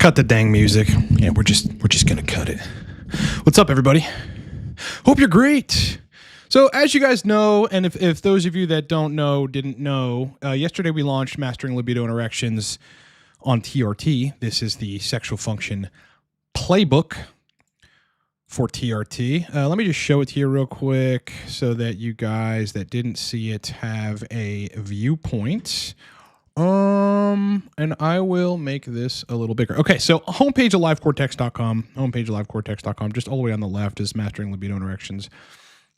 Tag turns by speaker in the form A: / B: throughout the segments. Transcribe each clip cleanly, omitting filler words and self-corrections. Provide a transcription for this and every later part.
A: Cut the dang music. Yeah, we're just gonna cut it. What's up, everybody? Hope you're great. So, as you guys know, and if those of you that don't know didn't know, yesterday we launched Mastering Libido and Erections on TRT. This is the sexual function playbook for TRT. Let me just show it to you real quick so that you guys that didn't see it have a viewpoint. And I will make this a little bigger. Okay, so homepage of livecortex.com, just all the way on the left is Mastering Libido and Erections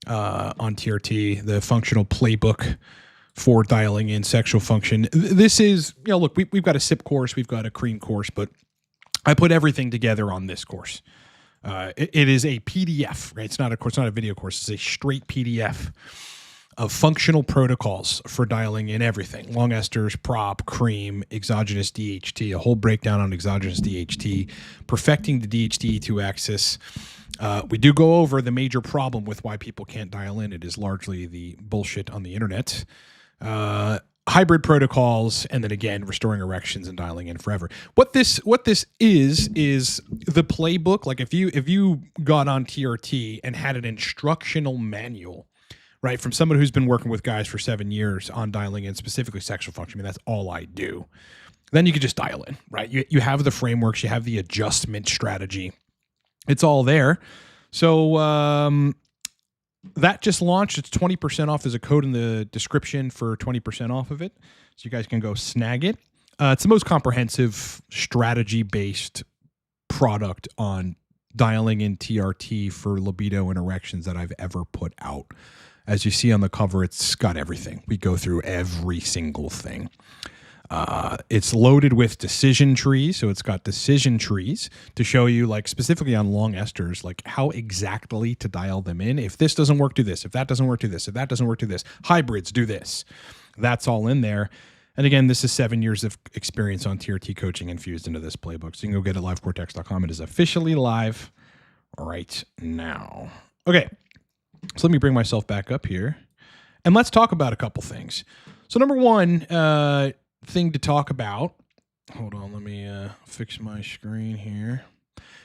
A: on TRT, the functional playbook for dialing in sexual function. This is, look, we've got a SIP course, we've got a cream course, but I put everything together on this course. It is a PDF, right? It's not a course, not a video course. It's a straight PDF of functional protocols for dialing in everything. Long esters, prop, cream, exogenous DHT, a whole breakdown on exogenous DHT, perfecting the DHT-E2 axis. We do go over the major problem with why people can't dial in. It is largely the bullshit on the internet. Hybrid protocols, and then again, restoring erections and dialing in forever. What this is the playbook. Like if you got on TRT and had an instructional manual, right, from someone who's been working with guys for 7 years on dialing in, specifically sexual function. I mean, that's all I do. Then you could just dial in, right? You have the frameworks, you have the adjustment strategy. It's all there. So that just launched. It's 20% off. There's a code in the description for 20% off of it. So you guys can go snag it. It's the most comprehensive strategy-based product on dialing in TRT for libido and erections that I've ever put out. As you see on the cover, it's got everything. We go through every single thing. It's loaded with decision trees. So it's got decision trees to show you, like specifically on long esters, like how exactly to dial them in. If this doesn't work, do this. If that doesn't work, do this. If that doesn't work, do this. Hybrids, do this. That's all in there. And again, this is 7 years of experience on TRT coaching infused into this playbook. So you can go get it at livecortex.com. It is officially live right now. Okay. So let me bring myself back up here and let's talk about a couple things. So number one thing to talk about, hold on, let me fix my screen here,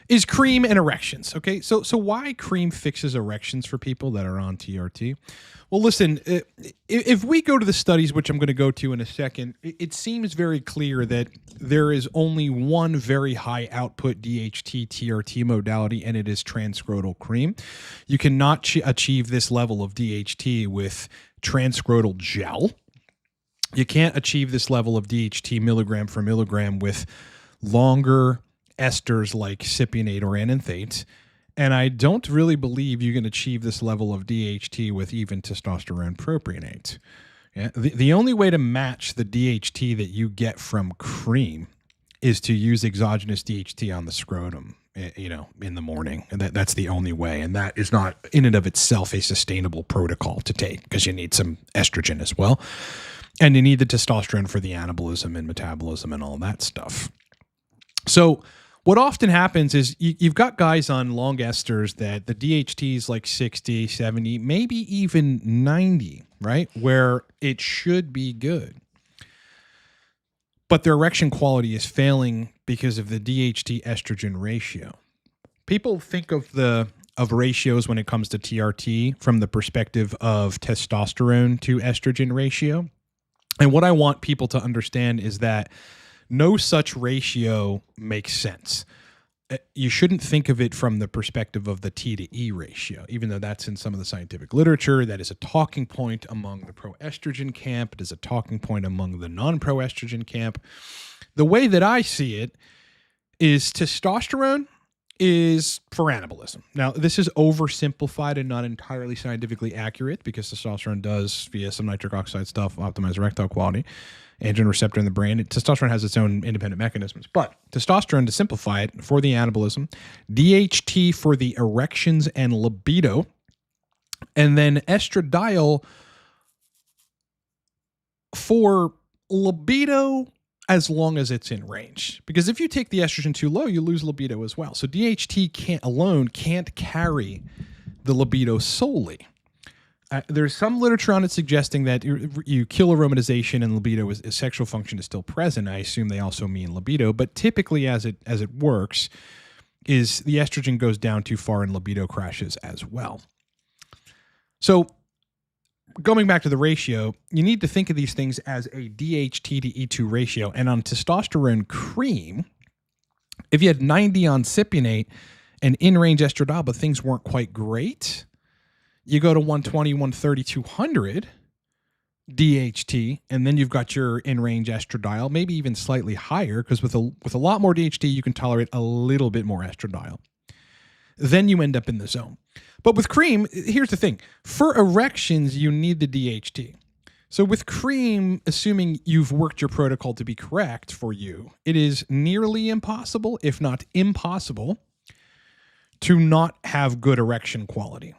A: is cream and erections. Okay, so why cream fixes erections for people that are on TRT? Well, listen, if we go to the studies, which I'm going to go to in a second, it seems very clear that there is only one very high output DHT TRT modality, and it is transscrotal cream. You cannot achieve this level of DHT with transscrotal gel. You can't achieve this level of DHT milligram for milligram with longer esters like cypionate or enanthate. And I don't really believe you can achieve this level of DHT with even testosterone propionate. Yeah? The only way to match the DHT that you get from cream is to use exogenous DHT on the scrotum, in the morning. And that's the only way. And that is not in and of itself a sustainable protocol to take because you need some estrogen as well. And you need the testosterone for the anabolism and metabolism and all that stuff. So what often happens is you've got guys on long esters that the DHT is like 60, 70, maybe even 90, right? Where it should be good. But their erection quality is failing because of the DHT estrogen ratio. People think of ratios when it comes to TRT from the perspective of testosterone to estrogen ratio. And what I want people to understand is that no such ratio makes sense. You shouldn't think of it from the perspective of the T to E ratio, even though that's in some of the scientific literature. That is a talking point among the pro-estrogen camp. It is a talking point among the non-pro-estrogen camp. The way that I see it is testosterone is for anabolism. Now, this is oversimplified and not entirely scientifically accurate because testosterone does, via some nitric oxide stuff, optimize erectile quality. Androgen receptor in the brain. Testosterone has its own independent mechanisms. But testosterone, to simplify it, for the anabolism, DHT for the erections and libido, and then estradiol for libido as long as it's in range. Because if you take the estrogen too low, you lose libido as well. So DHT can't carry the libido solely. There's some literature on it suggesting that you kill aromatization and libido is sexual function is still present. I assume they also mean libido, but typically as it works is the estrogen goes down too far and libido crashes as well. So going back to the ratio, you need to think of these things as a DHT to E2 ratio. And on testosterone cream, if you had 90 on cypionate and in-range estradiol, but things weren't quite great, you go to 120, 130, 200 DHT, and then you've got your in-range estradiol, maybe even slightly higher, because with a lot more DHT, you can tolerate a little bit more estradiol. Then you end up in the zone. But with cream, here's the thing. For erections, you need the DHT. So with cream, assuming you've worked your protocol to be correct for you, it is nearly impossible, if not impossible, to not have good erection quality.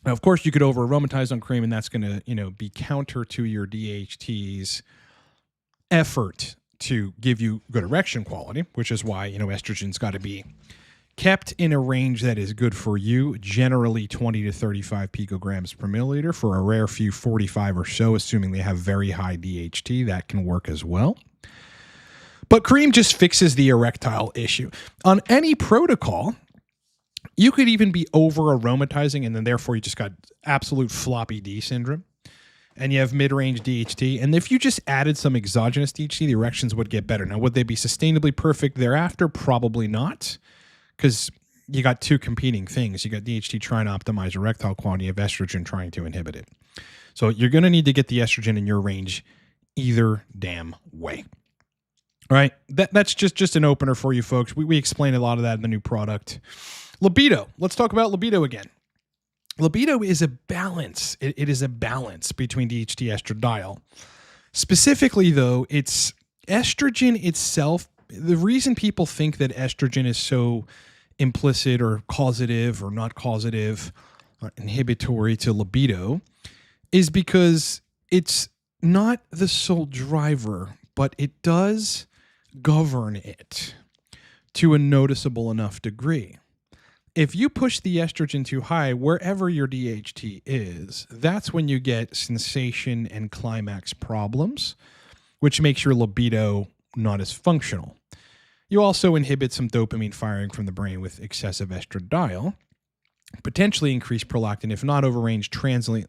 A: Now, of course, you could over-aromatize on cream, and that's going to, be counter to your DHT's effort to give you good erection quality, which is why, estrogen's got to be kept in a range that is good for you, generally 20 to 35 picograms per milliliter. For a rare few, 45 or so, assuming they have very high DHT, that can work as well. But cream just fixes the erectile issue. On any protocol, you could even be over-aromatizing, and then therefore you just got absolute floppy D syndrome, and you have mid-range DHT. And if you just added some exogenous DHT, the erections would get better. Now, would they be sustainably perfect thereafter? Probably not, because you got two competing things. You got DHT trying to optimize erectile quality, you have estrogen trying to inhibit it. So you're going to need to get the estrogen in your range either damn way. All right, that's just an opener for you folks. We explain a lot of that in the new product. Libido. Let's talk about libido again. Libido is a balance. It is a balance between DHT estradiol. Specifically, though, it's estrogen itself. The reason people think that estrogen is so implicit or causative or not causative or inhibitory to libido is because it's not the sole driver, but it does govern it to a noticeable enough degree. If you push the estrogen too high, wherever your DHT is, that's when you get sensation and climax problems, which makes your libido not as functional. You also inhibit some dopamine firing from the brain with excessive estradiol, potentially increase prolactin, if not overrange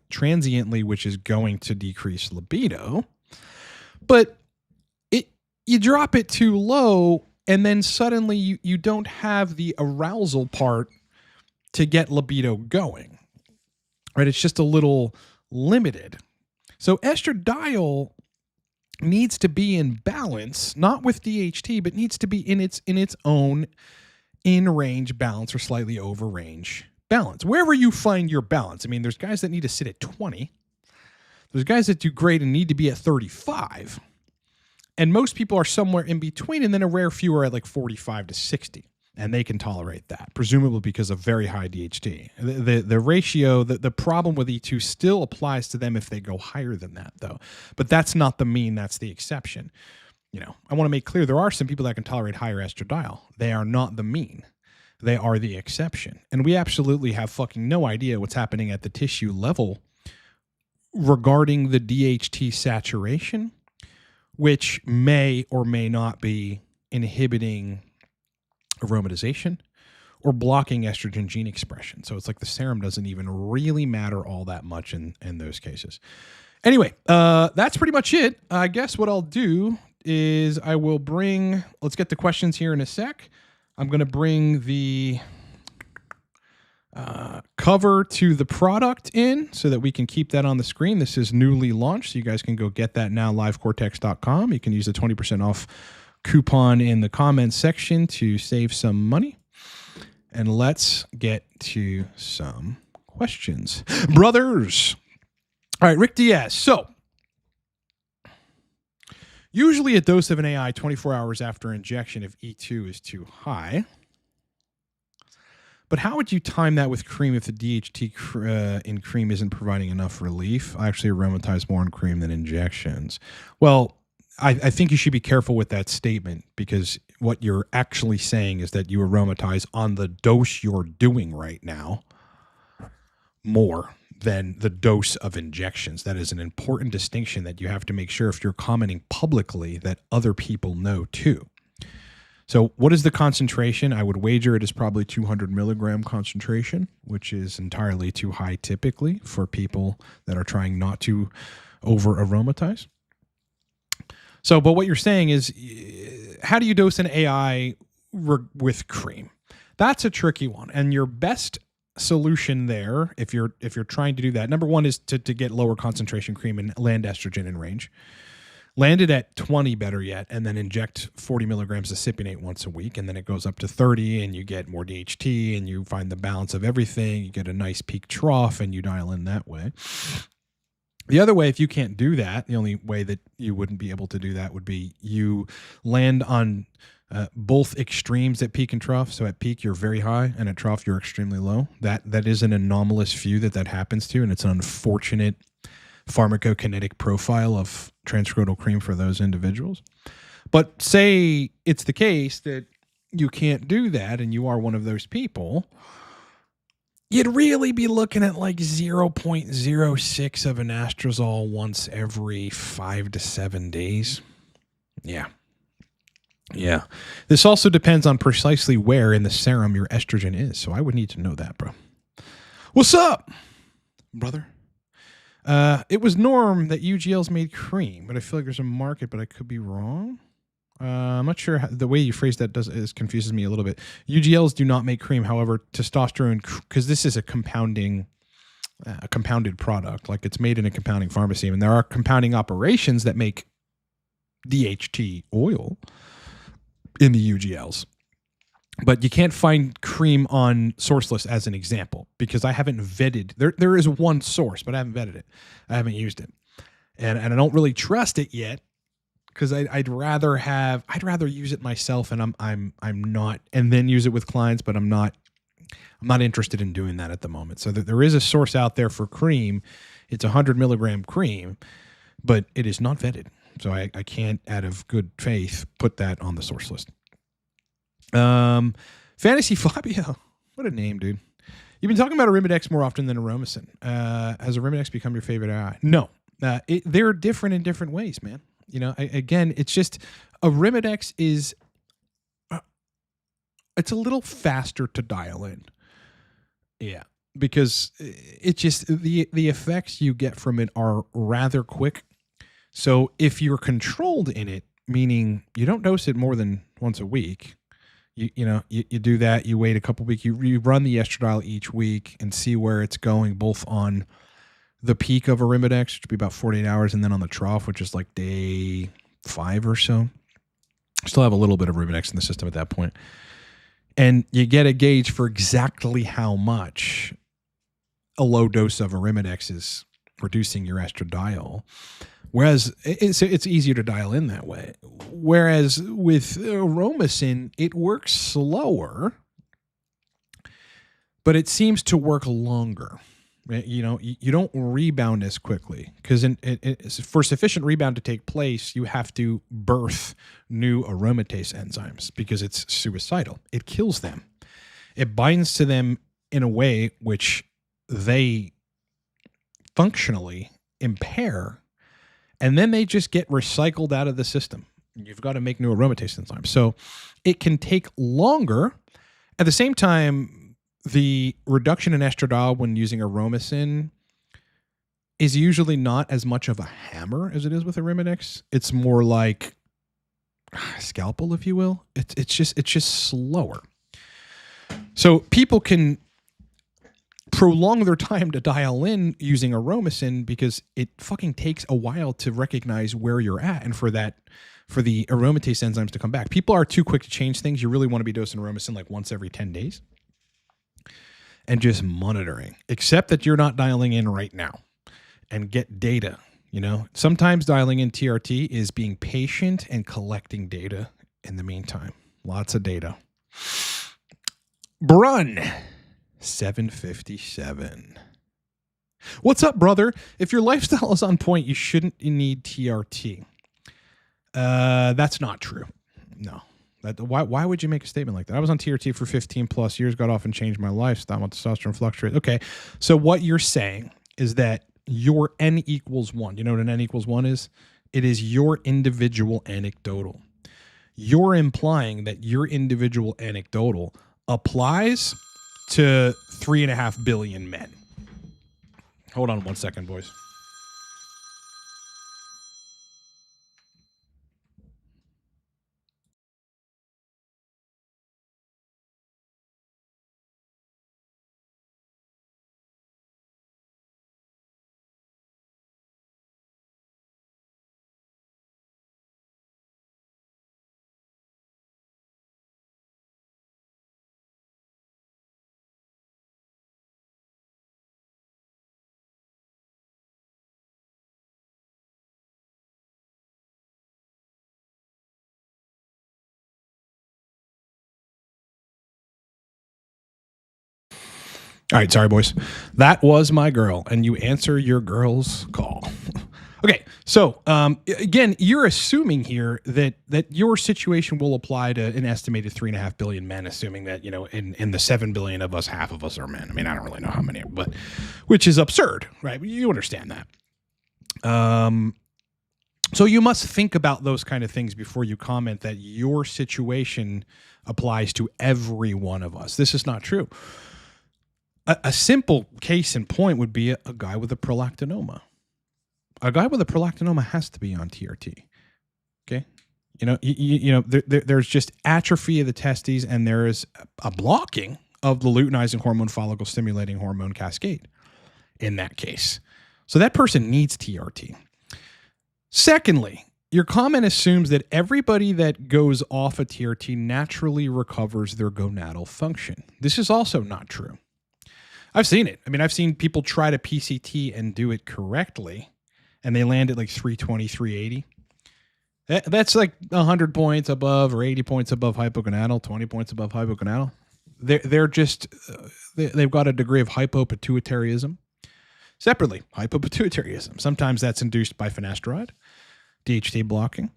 A: transiently, which is going to decrease libido. But you drop it too low, and then suddenly you don't have the arousal part to get libido going, right? It's just a little limited. So estradiol needs to be in balance, not with DHT, but needs to be in its own in-range balance or slightly over-range balance. Wherever you find your balance. I mean, there's guys that need to sit at 20. There's guys that do great and need to be at 35. And most people are somewhere in between, and then a rare few are at like 45 to 60. And they can tolerate that, presumably because of very high DHT. The ratio, the problem with E2 still applies to them if they go higher than that, though. But that's not the mean, that's the exception. I want to make clear there are some people that can tolerate higher estradiol. They are not the mean. They are the exception. And we absolutely have fucking no idea what's happening at the tissue level regarding the DHT saturation, which may or may not be inhibiting aromatization or blocking estrogen gene expression. So it's like the serum doesn't even really matter all that much in those cases. Anyway, that's pretty much it. I guess what I'll do is I will bring, let's get the questions here in a sec. I'm going to bring the cover to the product in so that we can keep that on the screen. This is newly launched, so you guys can go get that now, livecortex.com. You can use the 20% off coupon in the comments section to save some money. And let's get to some questions. Brothers. All right, Rick Diaz. So, usually a dose of an AI 24 hours after injection if E2 is too high. But how would you time that with cream if the DHT in cream isn't providing enough relief? I actually aromatize more in cream than injections. Well, I think you should be careful with that statement, because what you're actually saying is that you aromatize on the dose you're doing right now more than the dose of injections. That is an important distinction that you have to make sure if you're commenting publicly that other people know too. So what is the concentration? I would wager it is probably 200 milligram concentration, which is entirely too high typically for people that are trying not to over aromatize. So, but what you're saying is, how do you dose an AI with cream? That's a tricky one. And your best solution there, if you're trying to do that, number one is to get lower concentration cream and land estrogen in range. Land it at 20, better yet, and then inject 40 milligrams of cypionate once a week, and then it goes up to 30, and you get more DHT, and you find the balance of everything. You get a nice peak trough, and you dial in that way. The other way, if you can't do that, the only way that you wouldn't be able to do that would be you land on both extremes at peak and trough. So at peak, you're very high, and at trough, you're extremely low. That is an anomalous few that happens to, and it's an unfortunate pharmacokinetic profile of transscrotal cream for those individuals. But say it's the case that you can't do that, and you are one of those people, you'd really be looking at like 0.06 of an anastrozole once every 5 to 7 days. Yeah. This also depends on precisely where in the serum your estrogen is. So I would need to know that, bro. What's up, brother? It was norm that UGLs made cream, but I feel like there's a market, but I could be wrong. I'm not sure the way you phrase that confuses me a little bit. UGLs do not make cream. However, testosterone, because this is a compounded product, like it's made in a compounding pharmacy, and there are compounding operations that make DHT oil in the UGLs. But you can't find cream on source list as an example because I haven't vetted. There is one source, but I haven't vetted it. I haven't used it, and I don't really trust it yet because I'd rather use it myself, and I'm not, and then use it with clients. But I'm not interested in doing that at the moment. So there is a source out there for cream. It's 100 milligram cream, but it is not vetted. So I can't, out of good faith, put that on the source list. Fantasy Fabio, what a name, dude. You've been talking about Arimidex more often than Aromacin. Has Arimidex become your favorite AI? No, they're different in different ways, man. You know, again, it's just Arimidex is, it's a little faster to dial in. Yeah, because it just, the effects you get from it are rather quick. So if you're controlled in it, meaning you don't dose it more than once a week, you do that, you wait a couple weeks, you run the estradiol each week and see where it's going, both on the peak of Arimidex, which would be about 48 hours, and then on the trough, which is like day 5 or so. Still have a little bit of Arimidex in the system at that point. And you get a gauge for exactly how much a low dose of Arimidex is reducing your estradiol. Whereas it's easier to dial in that way. Whereas with Aromacin, it works slower, but it seems to work longer. You know, you don't rebound as quickly because for sufficient rebound to take place, you have to birth new aromatase enzymes because it's suicidal. It kills them. It binds to them in a way which they functionally impair, and then they just get recycled out of the system. You've got to make new aromatase enzymes. So it can take longer. At the same time, the reduction in estradiol when using Aromacin is usually not as much of a hammer as it is with Arimidex. It's more like a scalpel, if you will. It's just slower. So people can prolong their time to dial in using Aromacin because it fucking takes a while to recognize where you're at, and for the aromatase enzymes to come back. People are too quick to change things. You really want to be dosing Aromacin like once every 10 days and just monitoring, except that you're not dialing in right now, and get data. You know, sometimes dialing in TRT is being patient and collecting data in the meantime. Lots of data. Brun 757. What's up, brother? If your lifestyle is on point, you shouldn't need TRT. That's not true. No. Why would you make a statement like that? I was on TRT for 15 plus years, got off and changed my lifestyle. My testosterone fluctuated. Okay. So what you're saying is that your N equals 1. You know what an N equals 1 is? It is your individual anecdotal. You're implying that your individual anecdotal applies to 3.5 billion men. Hold on 1 second, boys. All right, sorry, boys. That was my girl, and you answer your girl's call. Okay, so again, you're assuming here that your situation will apply to an estimated 3.5 billion men, assuming that, you know, in the 7 billion of us, half of us are men. I mean, I don't really know how many, but which is absurd, right? You understand that. So you must think about those kind of things before you comment that your situation applies to every one of us. This is not true. A simple case in point would be a guy with a prolactinoma. A guy with a prolactinoma has to be on TRT. Okay, there's just atrophy of the testes, and there is a blocking of the luteinizing hormone follicle stimulating hormone cascade in that case. So that person needs TRT. Secondly, your comment assumes that everybody that goes off a TRT naturally recovers their gonadal function. This is also not true. I've seen it. I mean, I've seen people try to PCT and do it correctly, and they land at like 320, 380. That's like 100 points above or 80 points above hypogonadal, 20 points above hypogonadal. They're just, they've got a degree of hypopituitarism. Separately, hypopituitarism. Sometimes that's induced by finasteride, DHT blocking.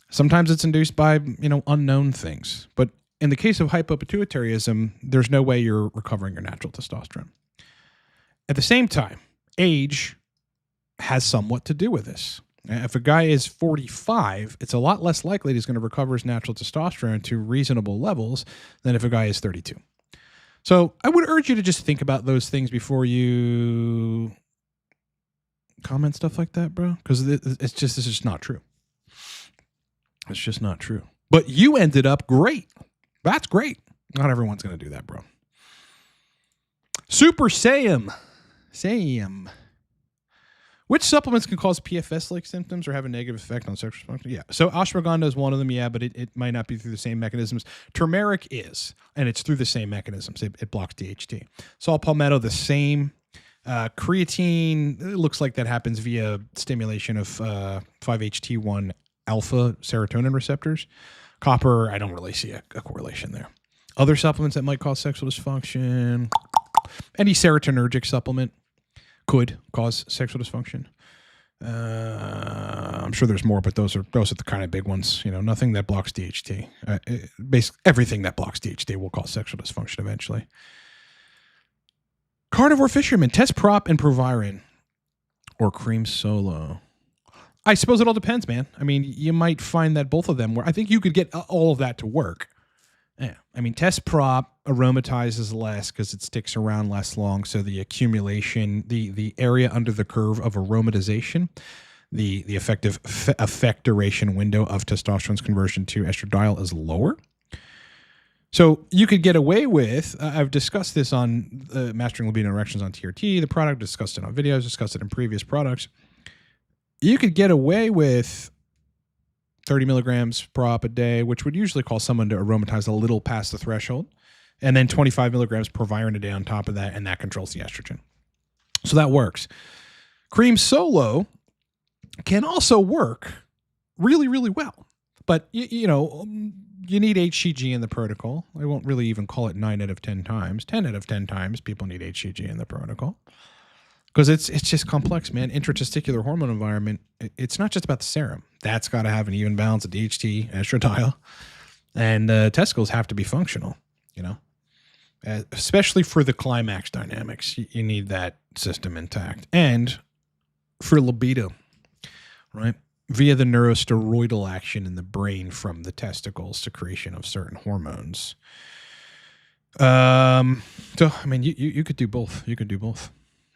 A: Sometimes it's induced by, unknown things. But in the case of hypopituitarism, there's no way you're recovering your natural testosterone. At the same time, age has somewhat to do with this. If a guy is 45, it's a lot less likely that he's going to recover his natural testosterone to reasonable levels than if a guy is 32. So I would urge you to just think about those things before you comment stuff like that, bro, because this is just not true. It's just not true. But you ended up great. That's great. Not everyone's going to do that, bro. Super Sam. Which supplements can cause PFS-like symptoms or have a negative effect on sexual function? Yeah. So ashwagandha is one of them, yeah, but it might not be through the same mechanisms. Turmeric is, and it's through the same mechanisms. It blocks DHT. Saw palmetto, the same. Creatine, it looks like that happens via stimulation of 5-HT1 alpha serotonin receptors. Copper, I don't really see a correlation there. Other supplements that might cause sexual dysfunction. Any serotonergic supplement could cause sexual dysfunction. I'm sure there's more, but those are the kind of big ones. Nothing that blocks DHT. Basically, everything that blocks DHT will cause sexual dysfunction eventually. Carnivore fisherman, test prop and proviron, or cream solo. I suppose it all depends, man. I mean, you might find that both of them were. I think you could get all of that to work. Yeah. I mean, test prop aromatizes less because it sticks around less long. So the accumulation, the area under the curve of aromatization, the effective effect duration window of testosterone's conversion to estradiol is lower. So you could get away with, I've discussed this on Mastering Libido and Erections on TRT, the product, discussed it on videos, discussed it in previous products. You could get away with 30 milligrams prop a day, which would usually cause someone to aromatize a little past the threshold, and then 25 milligrams proviron a day on top of that, and that controls the estrogen. So that works. Cream solo can also work really, really well. But, you need HCG in the protocol. I won't really even call it 9 out of 10 times. 10 out of 10 times people need HCG in the protocol. Because it's just complex, man. Intratesticular hormone environment, it's not just about the serum. That's got to have an even balance of DHT, estradiol, and testicles have to be functional, especially for the climax dynamics. You need that system intact. And for libido, right? Via the neurosteroidal action in the brain from the testicles, secretion of certain hormones. So, I mean, you could do both. You could do both.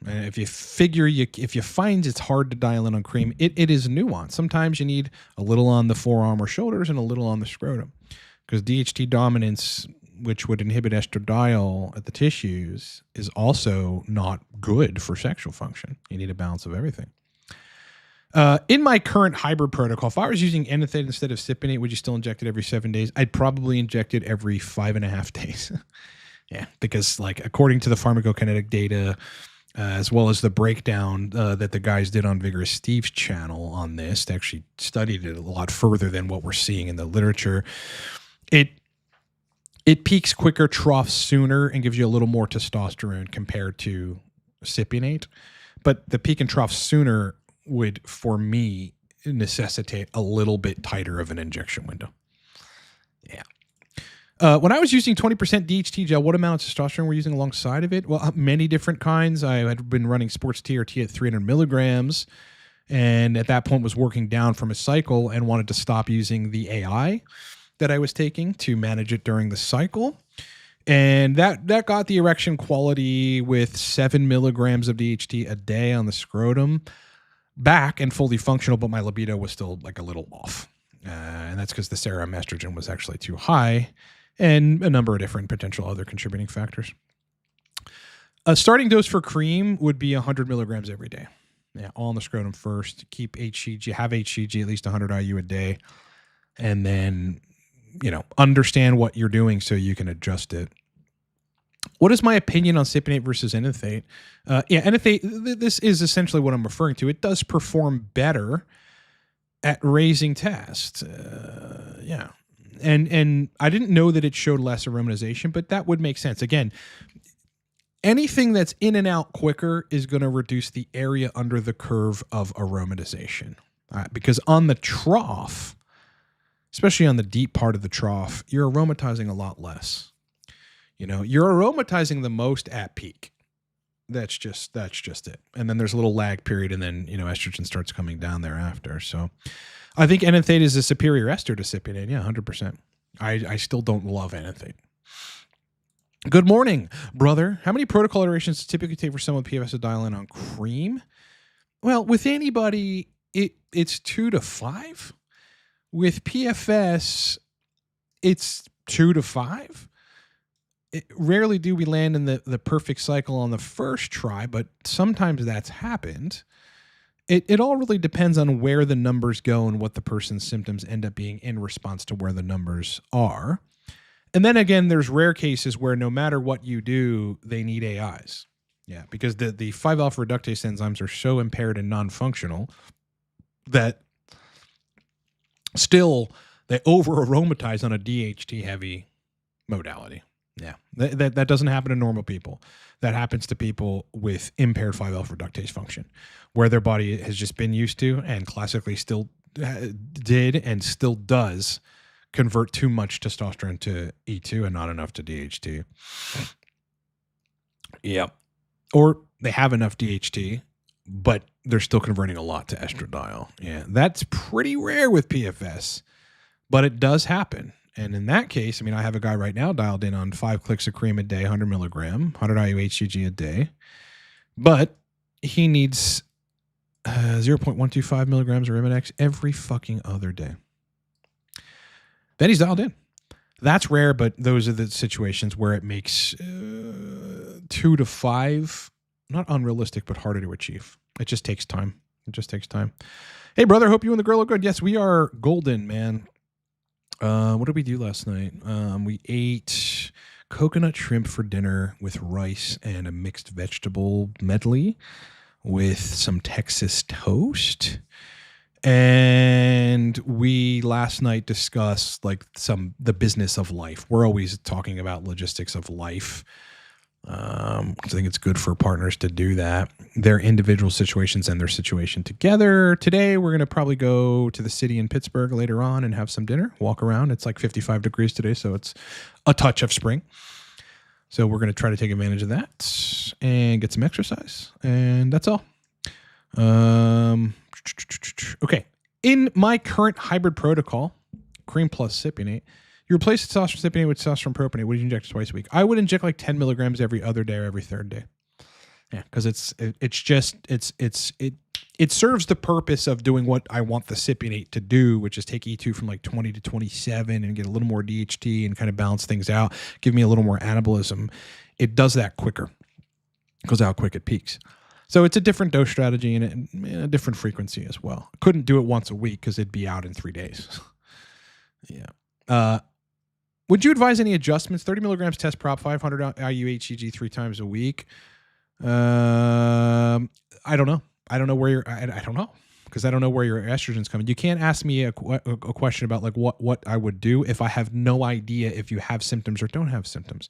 A: And if you find it's hard to dial in on cream, it is nuanced. Sometimes you need a little on the forearm or shoulders and a little on the scrotum, because DHT dominance, which would inhibit estradiol at the tissues, is also not good for sexual function. You need a balance of everything. In my current hybrid protocol, if I was using enanthate instead of cypionate, would you still inject it every 7 days? I'd probably inject it every 5.5 days. Yeah, because like according to the pharmacokinetic data, as well as the breakdown that the guys did on Vigorous Steve's channel on this, they actually studied it a lot further than what we're seeing in the literature. It peaks quicker, troughs sooner, and gives you a little more testosterone compared to cypionate. But the peak and trough sooner would, for me, necessitate a little bit tighter of an injection window. Yeah. When I was using 20% DHT gel, what amount of testosterone were you using alongside of it? Well, many different kinds. I had been running sports TRT at 300 milligrams, and at that point was working down from a cycle and wanted to stop using the AI that I was taking to manage it during the cycle. And that got the erection quality with 7 milligrams of DHT a day on the scrotum back and fully functional, but my libido was still like a little off. And that's because the serum estrogen was actually too high, and a number of different potential other contributing factors. A starting dose for cream would be 100 milligrams every day. Yeah, all on the scrotum first. Keep HCG, have HCG at least 100 IU a day, and then, understand what you're doing so you can adjust it. What is my opinion on cypionate versus enanthate? Enanthate, this is essentially what I'm referring to. It does perform better at raising tests. Yeah. And I didn't know that it showed less aromatization, but that would make sense. Again, anything that's in and out quicker is going to reduce the area under the curve of aromatization. Because on the trough, especially on the deep part of the trough, you're aromatizing a lot less. You're aromatizing the most at peak. That's just it. And then there's a little lag period, and then, estrogen starts coming down thereafter. So I think enanthate is a superior ester to cypionate. Yeah, 100%. I still don't love enanthate. Good morning, brother. How many protocol iterations typically take for someone with PFS to dial in on cream? Well, with anybody, it's 2 to 5. With PFS, it's 2 to 5. Rarely do we land in the perfect cycle on the first try, but sometimes that's happened. It all really depends on where the numbers go and what the person's symptoms end up being in response to where the numbers are. And then again, there's rare cases where no matter what you do, they need AIs. Yeah, because the 5-alpha reductase enzymes are so impaired and non-functional that still they over-aromatize on a DHT-heavy modality. Yeah, that doesn't happen to normal people. That happens to people with impaired 5-alpha reductase function, where their body has just been used to and classically still did and still does convert too much testosterone to E2 and not enough to DHT. Yep. Or they have enough DHT, but they're still converting a lot to estradiol. Yeah, that's pretty rare with PFS, but it does happen. And in that case, I have a guy right now dialed in on 5 clicks of cream a day, 100 milligram, 100 IU HCG a day, but he needs 0.125 milligrams of Arimidex every fucking other day. Then he's dialed in. That's rare, but those are the situations where it makes 2 to 5 not unrealistic, but harder to achieve. It just takes time. Hey, brother, hope you and the girl are good. Yes, we are golden, man. What did we do last night? We ate coconut shrimp for dinner with rice and a mixed vegetable medley with some Texas toast. And we last night discussed the business of life. We're always talking about logistics of life. I think it's good for partners to do that. Their individual situations and their situation together. Today, we're going to probably go to the city in Pittsburgh later on and have some dinner, walk around. It's like 55 degrees today, so it's a touch of spring. So we're going to try to take advantage of that and get some exercise. And that's all. Okay. In my current hybrid protocol, cream plus cypionate, you replace testosterone cypionate with testosterone propionate. Would you inject twice a week? I would inject like 10 milligrams every other day or every third day. Yeah, because it serves the purpose of doing what I want the cypionate to do, which is take E2 from like 20 to 27 and get a little more DHT and kind of balance things out, give me a little more anabolism. It does that quicker because how quick it peaks. So it's a different dose strategy and a different frequency as well. Couldn't do it once a week because it'd be out in 3 days. Yeah. Would you advise any adjustments? 30 milligrams test prop, 500 IU HCG 3 times a week. I don't know. I don't know where I don't know because I don't know where your estrogen's coming. You can't ask me a question about like what I would do if I have no idea if you have symptoms or don't have symptoms.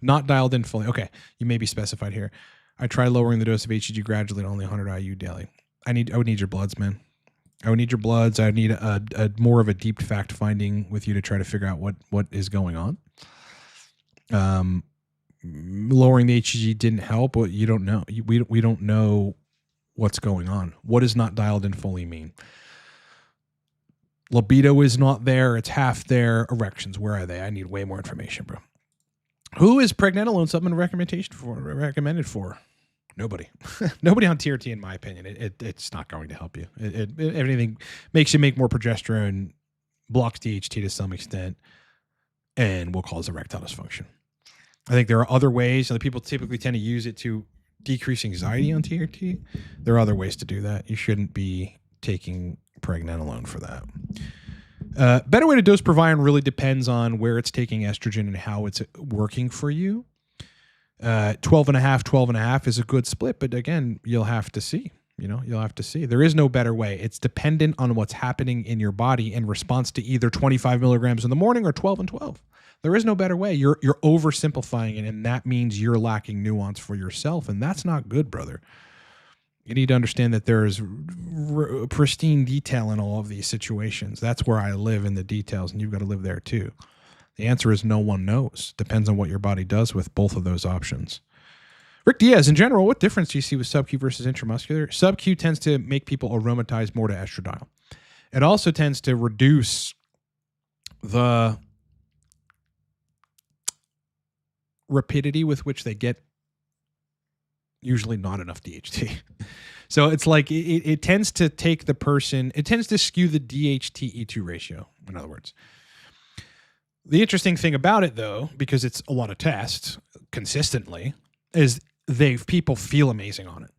A: Not dialed in fully. Okay, you may be specified here. I try lowering the dose of HCG gradually to only 100 IU daily. I would need your bloods, man. I would need your bloods. I would need a more of a deep fact finding with you to try to figure out what is going on. Lowering the HCG didn't help. But you don't know. We don't know what's going on. What does not dialed in fully mean? Libido is not there. It's half there. Erections, where are they? I need way more information, bro. Who is pregnenolone supplement recommended for? Nobody. Nobody on TRT, in my opinion. It's not going to help you. If anything, makes you make more progesterone, blocks DHT to some extent, and will cause erectile dysfunction. I think there are other ways. Other people typically tend to use it to decrease anxiety on TRT. There are other ways to do that. You shouldn't be taking pregnenolone for that. Better way to dose Proviron really depends on where it's taking estrogen and how it's working for you. 12.5 is a good split, but again, you'll have to see. You'll have to see. There is no better way. It's dependent on what's happening in your body in response to either 25 milligrams in the morning or 12 and 12. There is no better way. You're oversimplifying it, and that means you're lacking nuance for yourself, and that's not good, brother. You need to understand that there's pristine detail in all of these situations. That's where I live, in the details, and you've got to live there too. The answer is no one knows. Depends on what your body does with both of those options. Rick Diaz, in general, what difference do you see with sub-Q versus intramuscular? Sub-Q tends to make people aromatize more to estradiol. It also tends to reduce the rapidity with which they get usually not enough DHT. So it's like it tends to take the person, it tends to skew the DHT E2 ratio, in other words. The interesting thing about it, though, because it's a lot of tests consistently, is people feel amazing on it.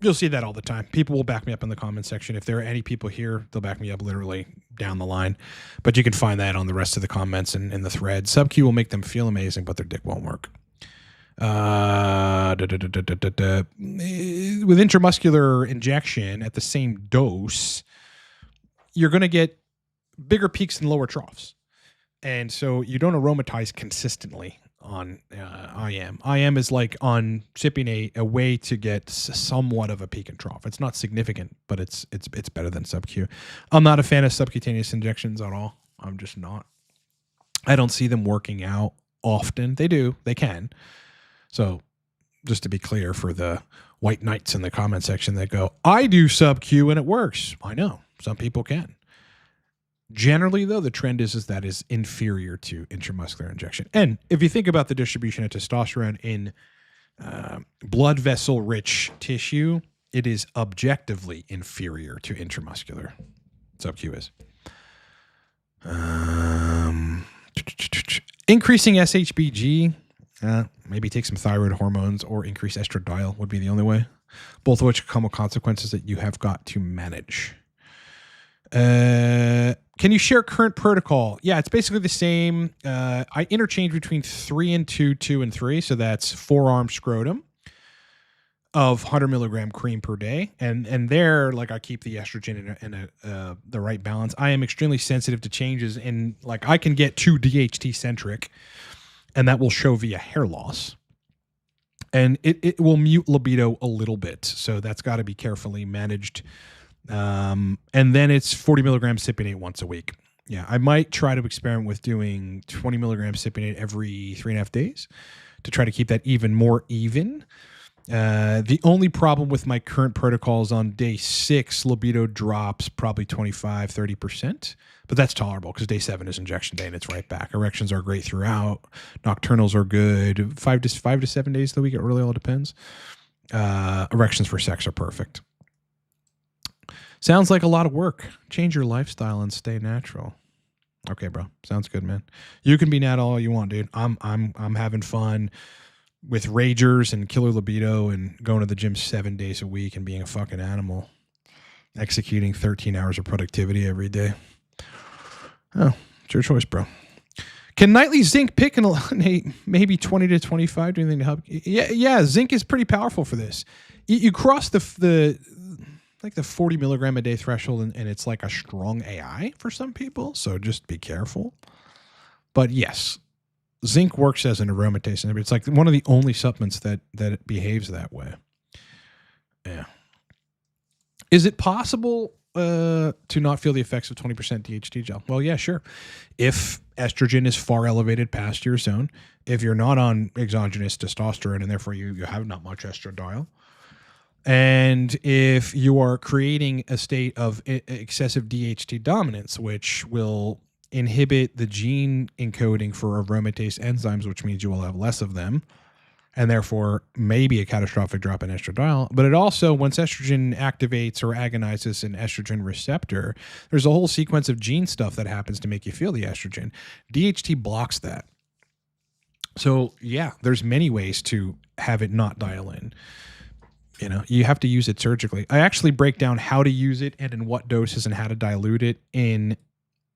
A: You'll see that all the time. People will back me up in the comment section. If there are any people here, they'll back me up literally down the line. But you can find that on the rest of the comments and in the thread. Sub-Q will make them feel amazing, but their dick won't work. With intramuscular injection at the same dose, you're going to get bigger peaks and lower troughs. And so you don't aromatize consistently on IM. IM is like on cypionate, a way to get somewhat of a peak and trough. It's not significant, but it's better than sub-Q. I'm not a fan of subcutaneous injections at all. I'm just not. I don't see them working out often. They do. They can. So just to be clear for the white knights in the comment section that go, I do sub-Q and it works. I know. Some people can. Generally, though, the trend is that is inferior to intramuscular injection. And if you think about the distribution of testosterone in blood vessel-rich tissue, it is objectively inferior to intramuscular. Sub-Q is. Increasing SHBG, maybe take some thyroid hormones or increase estradiol would be the only way. Both of which come with consequences that you have got to manage. Can you share current protocol? Yeah, it's basically the same. I interchange between 3 and 2, 2 and 3. So that's forearm scrotum of 100 milligram cream per day. And there, like, I keep the estrogen in the right balance. I am extremely sensitive to changes in, like, I can get too DHT centric and that will show via hair loss. And it will mute libido a little bit. So that's got to be carefully managed. And then it's 40 milligrams cypionate once a week. Yeah, I might try to experiment with doing 20 milligrams cypionate every 3.5 days. to try to keep that even more even. The only problem with my current protocols on day 6, libido drops probably 25, 30%, but that's tolerable because day 7 is injection day and it's right back. Erections are great throughout. Nocturnals are good. 5 to 7 days of the week. It really all depends. Erections for sex are perfect. Sounds like a lot of work. Change your lifestyle and stay natural. Okay, bro. Sounds good, man. You can be nat all you want, dude. I'm having fun with ragers and killer libido and going to the gym 7 days a week and being a fucking animal, executing 13 hours of productivity every day. Oh, it's your choice, bro. Can nightly zinc pick and eliminate maybe 20 to 25? Do anything to help? Yeah. Zinc is pretty powerful for this. You cross the 40 milligram a day threshold, and it's like a strong AI for some people. So just be careful. But yes, zinc works as an aromatase inhibitor. It's like one of the only supplements that it behaves that way. Yeah. Is it possible to not feel the effects of 20% DHT gel? Well, yeah, sure. If estrogen is far elevated past your zone, if you're not on exogenous testosterone and therefore you have not much estradiol, and if you are creating a state of excessive DHT dominance, which will inhibit the gene encoding for aromatase enzymes, which means you will have less of them, and therefore maybe a catastrophic drop in estradiol. But it also, once estrogen activates or agonizes an estrogen receptor, there's a whole sequence of gene stuff that happens to make you feel the estrogen. DHT blocks that. So yeah, there's many ways to have it not dial in. You know, you have to use it surgically. I actually break down how to use it and in what doses and how to dilute it in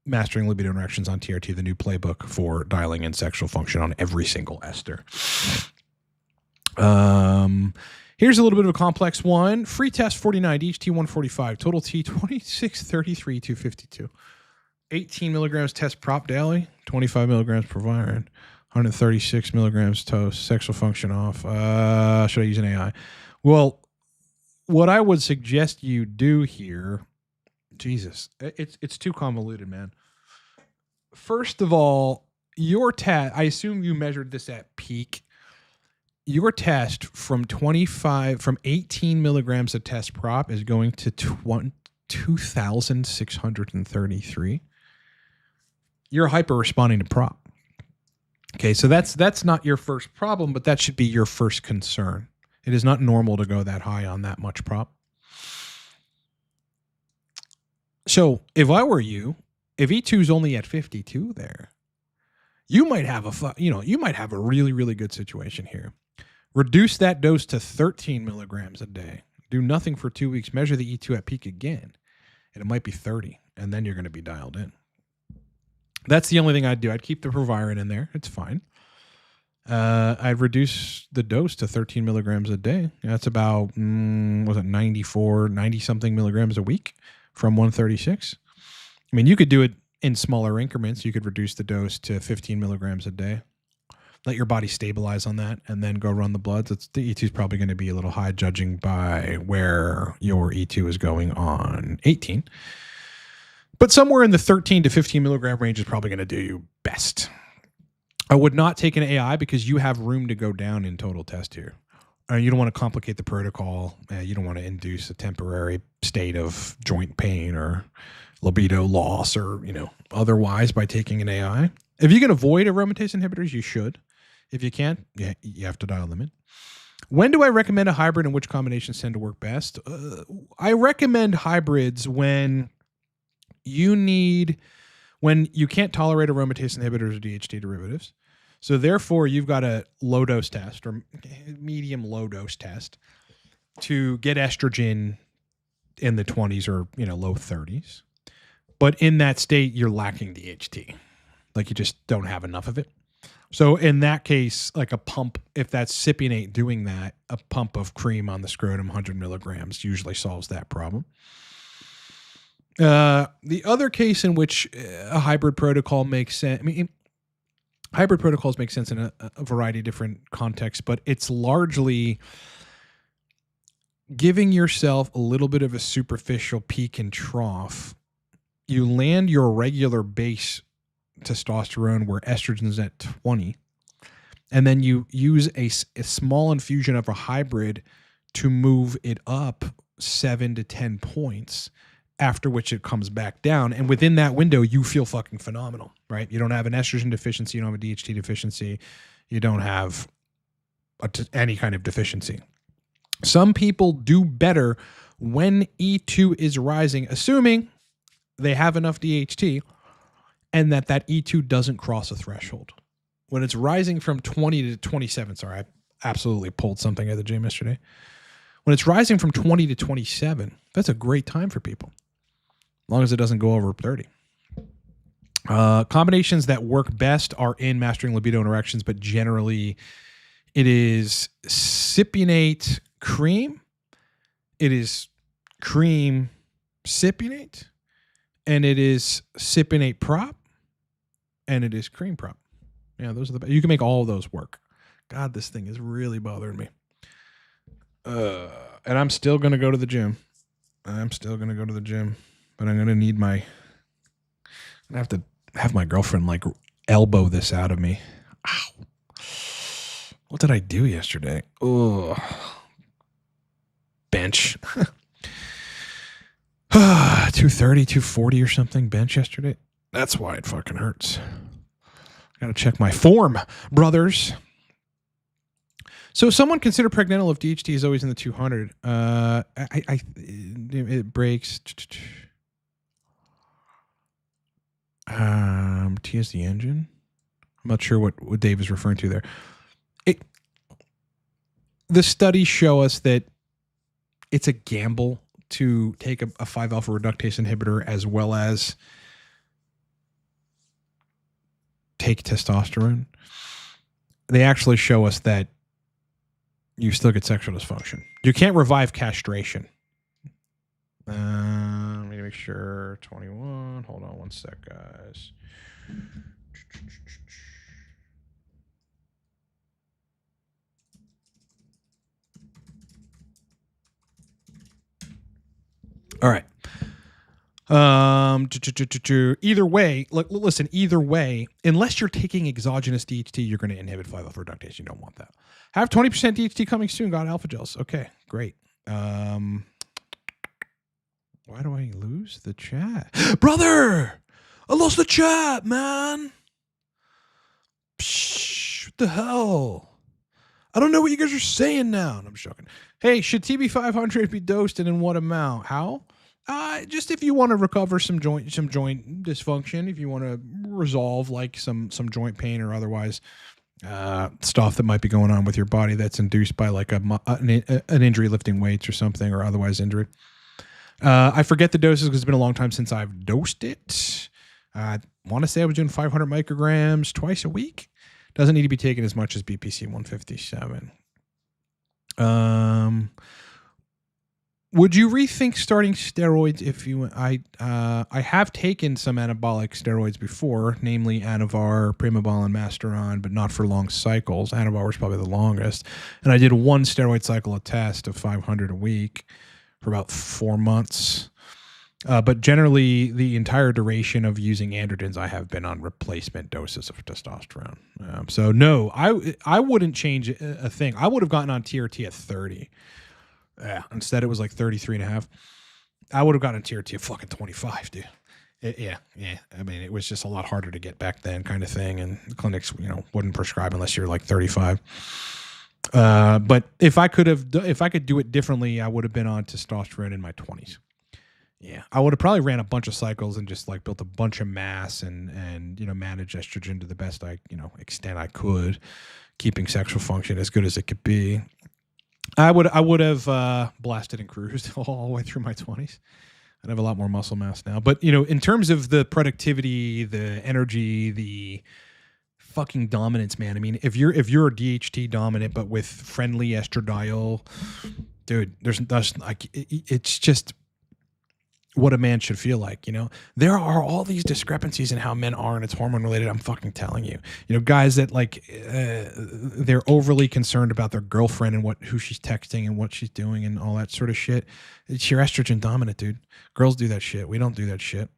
A: Mastering Libido and Erections on TRT, the new playbook for dialing in sexual function on every single ester. Here's a little bit of a complex one. Free test 49, DHT 145, total T 2633, 252. 18 milligrams test prop daily, 25 milligrams proviron, 136 milligrams toast, sexual function off. Should I use an AI? Well, what I would suggest you do here, Jesus, it's too convoluted, man. First of all, your test, I assume you measured this at peak. Your test from 18 milligrams of test prop is going to 2,633. You're hyper responding to prop. Okay, so that's not your first problem, but that should be your first concern. It is not normal to go that high on that much prop. So if I were you, if E2 is only at 52 there, you might have a really, really good situation here. Reduce that dose to 13 milligrams a day. Do nothing for 2 weeks. Measure the E2 at peak again, and it might be 30, and then you're going to be dialed in. That's the only thing I'd do. I'd keep the proviron in there. It's fine. I'd reduce the dose to 13 milligrams a day. That's about, 90-something milligrams a week from 136. I mean, you could do it in smaller increments. You could reduce the dose to 15 milligrams a day. Let your body stabilize on that and then go run the bloods. The E2 is probably going to be a little high judging by where your E2 is going on 18. But somewhere in the 13 to 15 milligram range is probably going to do you best. I would not take an AI because you have room to go down in total test here. You don't want to complicate the protocol. You don't want to induce a temporary state of joint pain or libido loss or, otherwise by taking an AI. If you can avoid aromatase inhibitors, you should. If you can't, you have to dial them in. When do I recommend a hybrid and which combinations tend to work best? I recommend hybrids when you can't tolerate aromatase inhibitors or DHT derivatives. So therefore, you've got a low dose test or medium low dose test to get estrogen in the 20s or low 30s. But in that state, you're lacking DHT. Like you just don't have enough of it. So in that case, like a pump, if that's cypionate doing that, a pump of cream on the scrotum, 100 milligrams, usually solves that problem. The other case in which a hybrid protocol makes sense, hybrid protocols make sense in a variety of different contexts, but it's largely giving yourself a little bit of a superficial peak and trough. You land your regular base testosterone where estrogen is at 20, and then you use a small infusion of a hybrid to move it up 7 to 10 points, after which it comes back down. And within that window, you feel fucking phenomenal, right? You don't have an estrogen deficiency. You don't have a DHT deficiency. You don't have any kind of deficiency. Some people do better when E2 is rising, assuming they have enough DHT and that E2 doesn't cross a threshold. When it's rising from 20 to 27, sorry, I absolutely pulled something at the gym yesterday. When it's rising from 20 to 27, that's a great time for people, as long as it doesn't go over 30. Combinations that work best are in Mastering Libido and Erections, but generally it is cypionate cream, it is cream cypionate, and it is cypionate prop, and it is cream prop. Yeah, those are the. You can make all of those work. God, this thing is really bothering me. And I'm still gonna go to the gym. But I'm gonna need my. I'm gonna have to have my girlfriend like elbow this out of me. Ow. What did I do yesterday? Oh, bench. 230, 240 or something bench yesterday. That's why it fucking hurts. Gotta check my form, brothers. So someone consider pregnantal if DHT is always in the 200. It breaks. T is the engine. I'm not sure what Dave is referring to there. The studies show us that it's a gamble to take a 5-alpha reductase inhibitor as well as take testosterone. They actually show us that you still get sexual dysfunction. You can't revive castration. Let me make sure. 21. Hold on one sec, guys. All right. Either way, listen, either way, unless you're taking exogenous DHT, you're going to inhibit 5-alpha reductase. You don't want that. Have 20% DHT coming soon. Got alpha gels. Okay, great. Why do I lose the chat? Brother! I lost the chat, man! Psh, what the hell? I don't know what you guys are saying now. And I'm joking. Hey, should TB500 be dosed and in what amount? How? Just if you want to recover some joint dysfunction, if you want to resolve like some joint pain or otherwise stuff that might be going on with your body that's induced by like an injury lifting weights or something or otherwise injury. I forget the doses because it's been a long time since I've dosed it. I want to say I was doing 500 micrograms twice a week. Doesn't need to be taken as much as BPC 157. Would you rethink starting steroids if you? I have taken some anabolic steroids before, namely Anavar, Primabol, and Masteron, but not for long cycles. Anavar was probably the longest, and I did one steroid cycle a test of 500 a week for about 4 months. But generally, the entire duration of using androgens, I have been on replacement doses of testosterone. So no, I wouldn't change a thing. I would have gotten on TRT at 30. Yeah. Instead, it was like 33 and a half. I would have gotten a TRT at fucking 25, dude. Yeah. I mean, it was just a lot harder to get back then, kind of thing. And clinics, wouldn't prescribe unless you're like 35. But if I could do it differently, I would have been on testosterone in my 20s. Yeah, I would have probably ran a bunch of cycles and just like built a bunch of mass and managed estrogen to the best extent I could, keeping sexual function as good as it could be. I would have blasted and cruised all the way through my 20s. I'd have a lot more muscle mass now. But in terms of the productivity, the energy, the fucking dominance, man. I mean, if you're a DHT dominant but with friendly estradiol, dude, that's like it's just what a man should feel like. There are all these discrepancies in how men are, and it's hormone related. I'm fucking telling you. Guys that like they're overly concerned about their girlfriend and who she's texting and what she's doing and all that sort of shit. It's your estrogen dominant, dude. Girls do that shit. We don't do that shit.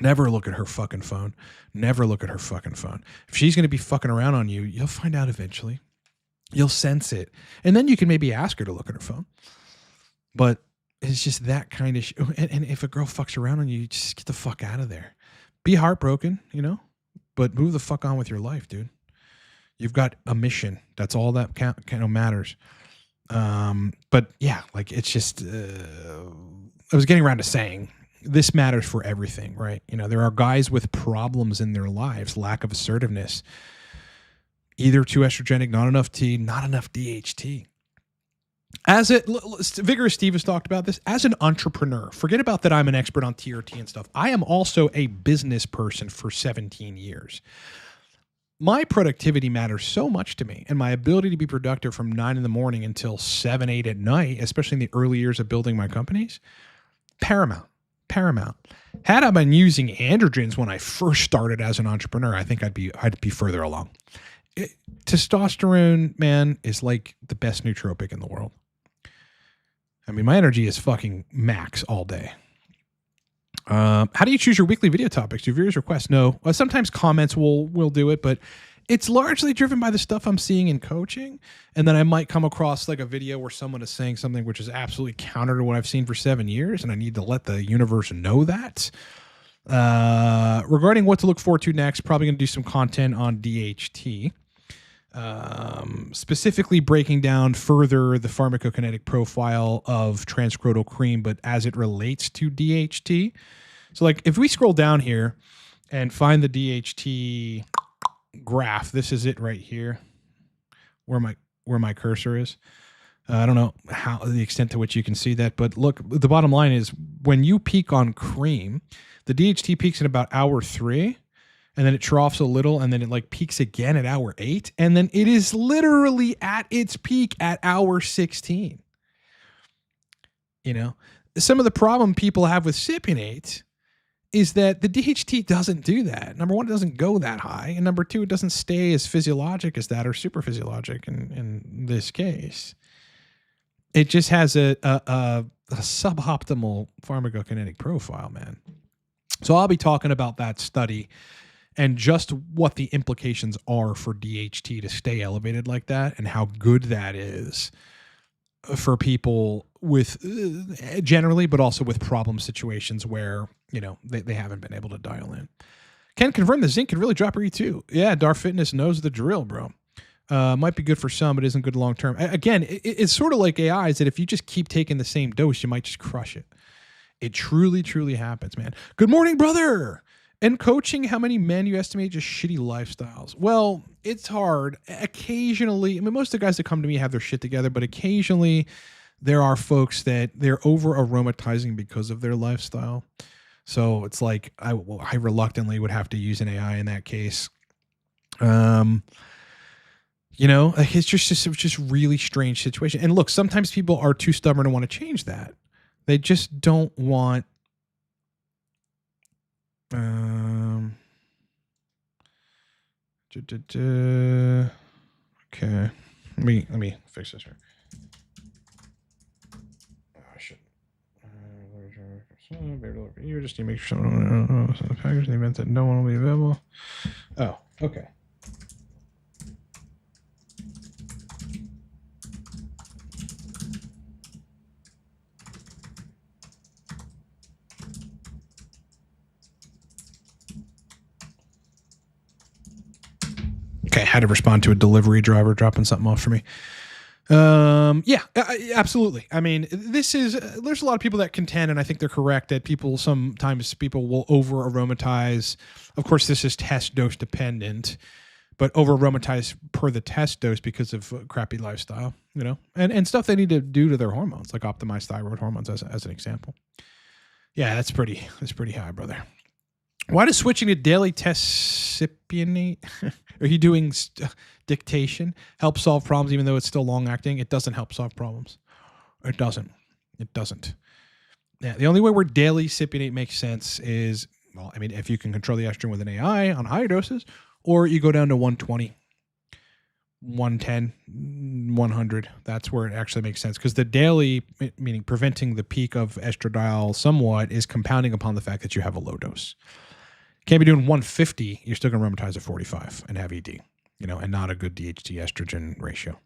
A: Never look at her fucking phone. Never look at her fucking phone. If she's going to be fucking around on you, you'll find out eventually. You'll sense it. And then you can maybe ask her to look at her phone. But it's just that kind of and if a girl fucks around on you, just get the fuck out of there. Be heartbroken, you know, but move the fuck on with your life, dude. You've got a mission. That's all that kind of matters. But yeah, like it's just, I was getting around to saying this matters for everything, right? You know, there are guys with problems in their lives, lack of assertiveness, either too estrogenic, not enough T, not enough DHT. As Vigorous Steve has talked about this, as an entrepreneur, forget about that I'm an expert on TRT and stuff. I am also a business person for 17 years. My productivity matters so much to me, and my ability to be productive from 9 in the morning until 7, 8 at night, especially in the early years of building my companies, paramount. Had I been using androgens when I first started as an entrepreneur, I think I'd be further along. Testosterone, man, is like the best nootropic in the world. I mean, my energy is fucking max all day. How do you choose your weekly video topics? Do viewers request? No. Sometimes comments will do it, but it's largely driven by the stuff I'm seeing in coaching. And then I might come across like a video where someone is saying something which is absolutely counter to what I've seen for 7 years, and I need to let the universe know that. Regarding what to look forward to next, probably going to do some content on DHT. Specifically breaking down further the pharmacokinetic profile of transcranial cream, but as it relates to DHT. So like if we scroll down here and find the DHT graph, this is it right here where my cursor is. I don't know how the extent to which you can see that, but look, the bottom line is when you peak on cream, the DHT peaks in about hour 3. And then it troughs a little, and then it like peaks again at hour 8. And then it is literally at its peak at hour 16. You know, some of the problem people have with cypionate is that the DHT doesn't do that. Number one, it doesn't go that high. And number two, it doesn't stay as physiologic as that or super physiologic in this case. It just has a suboptimal pharmacokinetic profile, man. So I'll be talking about that study and just what the implications are for DHT to stay elevated like that and how good that is for people with generally, but also with problem situations where, you know, they haven't been able to dial in. Can confirm the zinc can really drop your E2. Yeah, Dar Fitness knows the drill, bro. Might be good for some, but isn't good long term. Again, it's sort of like AI is that if you just keep taking the same dose, you might just crush it. It truly, truly happens, man. Good morning, brother. And coaching, how many men you estimate just shitty lifestyles? Well, it's hard. Occasionally, I mean, most of the guys that come to me have their shit together, but occasionally there are folks that they're over aromatizing because of their lifestyle. So it's like I reluctantly would have to use an AI in that case. You know, like it's just really strange situation. And look, sometimes people are too stubborn to want to change that. They just don't want. Okay, let me fix this here. Oh, I should. You just need to make sure someone the package in the event that no one will be available. Oh, okay. Okay, had to respond to a delivery driver dropping something off for me. Yeah, absolutely. I mean, there's a lot of people that contend, and I think they're correct, that sometimes people will over aromatize. Of course, this is test dose dependent, but over aromatize per the test dose because of crappy lifestyle, you know, and stuff they need to do to their hormones, like optimize thyroid hormones as an example. Yeah, that's pretty high, brother. Why does switching to daily Testosterone? Are you doing dictation? Help solve problems even though it's still long acting? It doesn't help solve problems. It doesn't. Yeah, the only way where daily cypionate makes sense is, well, I mean, if you can control the estrogen with an AI on higher doses, or you go down to 120, 110, 100. That's where it actually makes sense. Because the daily, meaning preventing the peak of estradiol somewhat, is compounding upon the fact that you have a low dose. Can't be doing 150. You're still going to rheumatize at 45 and have ED, and not a good DHT estrogen ratio.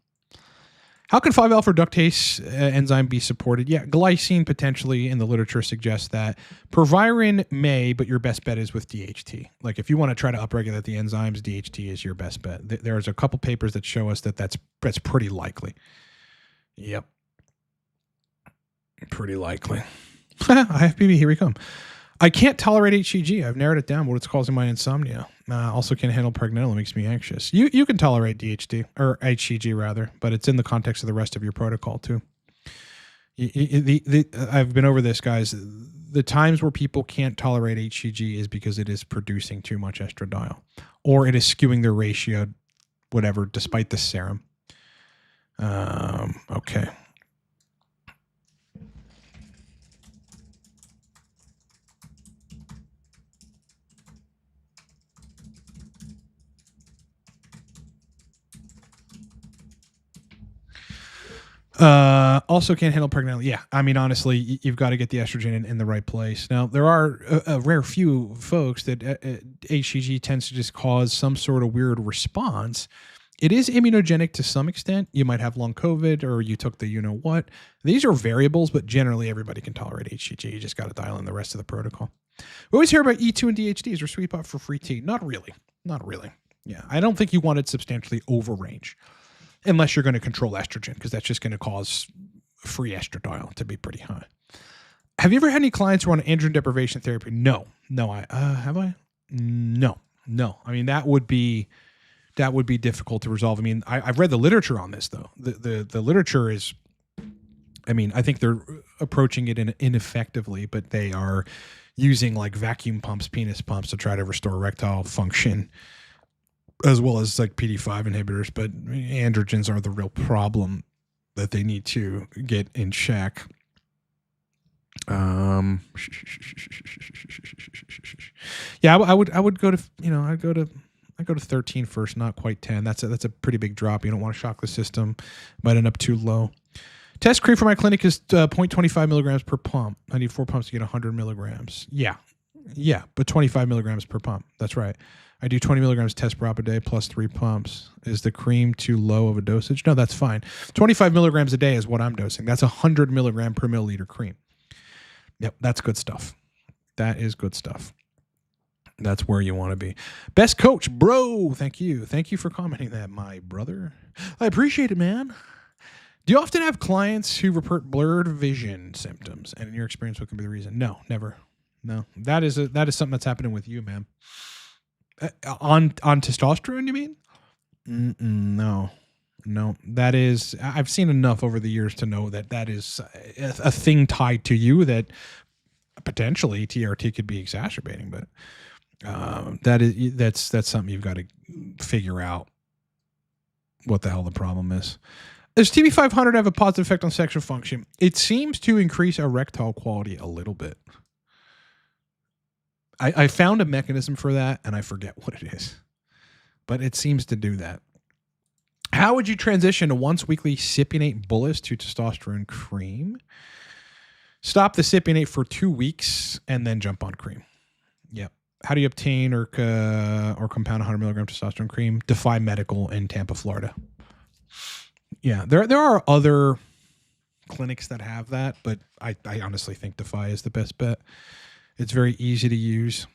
A: How can 5-alpha reductase enzyme be supported? Yeah, glycine potentially in the literature suggests that. Provirin may, but your best bet is with DHT. Like if you want to try to upregulate the enzymes, DHT is your best bet. There's a couple papers that show us that's pretty likely. Yep. Pretty likely. IFBB, here we come. I can't tolerate HCG. I've narrowed it down, but it's causing my insomnia. Also can't handle pregnetyl. It makes me anxious. You can tolerate DHT, or HCG rather, but it's in the context of the rest of your protocol too. I've been over this, guys. The times where people can't tolerate HCG is because it is producing too much estradiol, or it is skewing their ratio, whatever, despite the serum. Okay. Also can't handle pregnetyl. Yeah, I mean, honestly, you've got to get the estrogen in the right place. Now, there are a rare few folks that HCG tends to just cause some sort of weird response. It is immunogenic to some extent. You might have long COVID or you took the you-know-what. These are variables, but generally everybody can tolerate HCG. You just got to dial in the rest of the protocol. We always hear about E2 and DHT. Is there sweet spot for free T? Not really. Not really. Yeah, I don't think you want it substantially over range. Unless you're going to control estrogen, because that's just going to cause free estradiol to be pretty high. Have you ever had any clients who are on androgen deprivation therapy? No. Have I? No. I mean, that would be difficult to resolve. I mean, I've read the literature on this though. The literature is, I mean, I think they're approaching it ineffectively, but they are using like vacuum pumps, penis pumps to try to restore erectile function, as well as like PD5 inhibitors, but androgens are the real problem that they need to get in check. Yeah, I would go to, I'd go to 13 first, not quite 10. That's a pretty big drop. You don't want to shock the system. Might end up too low. Test cream for my clinic is 0.25 milligrams per pump. I need 4 pumps to get 100 milligrams. Yeah, but 25 milligrams per pump. That's right. I do 20 milligrams test prop a day plus 3 pumps. Is the cream too low of a dosage? No, that's fine. 25 milligrams a day is what I'm dosing. That's 100 milligram per milliliter cream. Yep, that's good stuff. That is good stuff. That's where you want to be. Best coach, bro. Thank you. Thank you for commenting that, my brother. I appreciate it, man. Do you often have clients who report blurred vision symptoms? And in your experience, what can be the reason? No, never. No, that is something that's happening with you, man. On testosterone, you mean? No. That is, I've seen enough over the years to know that is a thing tied to you that potentially TRT could be exacerbating, but that's something you've got to figure out what the hell the problem is. Does TB500 have a positive effect on sexual function? It seems to increase erectile quality a little bit. I found a mechanism for that, and I forget what it is. But it seems to do that. How would you transition a once-weekly cypionate bolus to testosterone cream? Stop the cypionate for 2 weeks, and then jump on cream. Yep. How do you obtain or compound 100 milligram testosterone cream? Defy Medical in Tampa, Florida. Yeah, there are other clinics that have that, but I honestly think Defy is the best bet. It's very easy to use.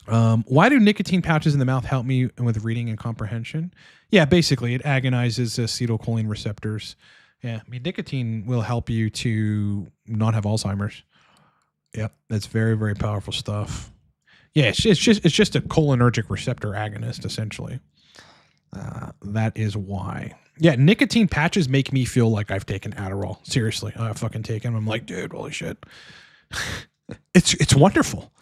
A: Why do nicotine pouches in the mouth help me with reading and comprehension? Yeah, basically it agonizes acetylcholine receptors. Yeah, I mean, nicotine will help you to not have Alzheimer's. Yep, that's very, very powerful stuff. Yeah, it's just a cholinergic receptor agonist, essentially. That is why. Yeah, nicotine patches make me feel like I've taken Adderall. Seriously, I've fucking taken them. I'm like, dude, holy shit. It's wonderful,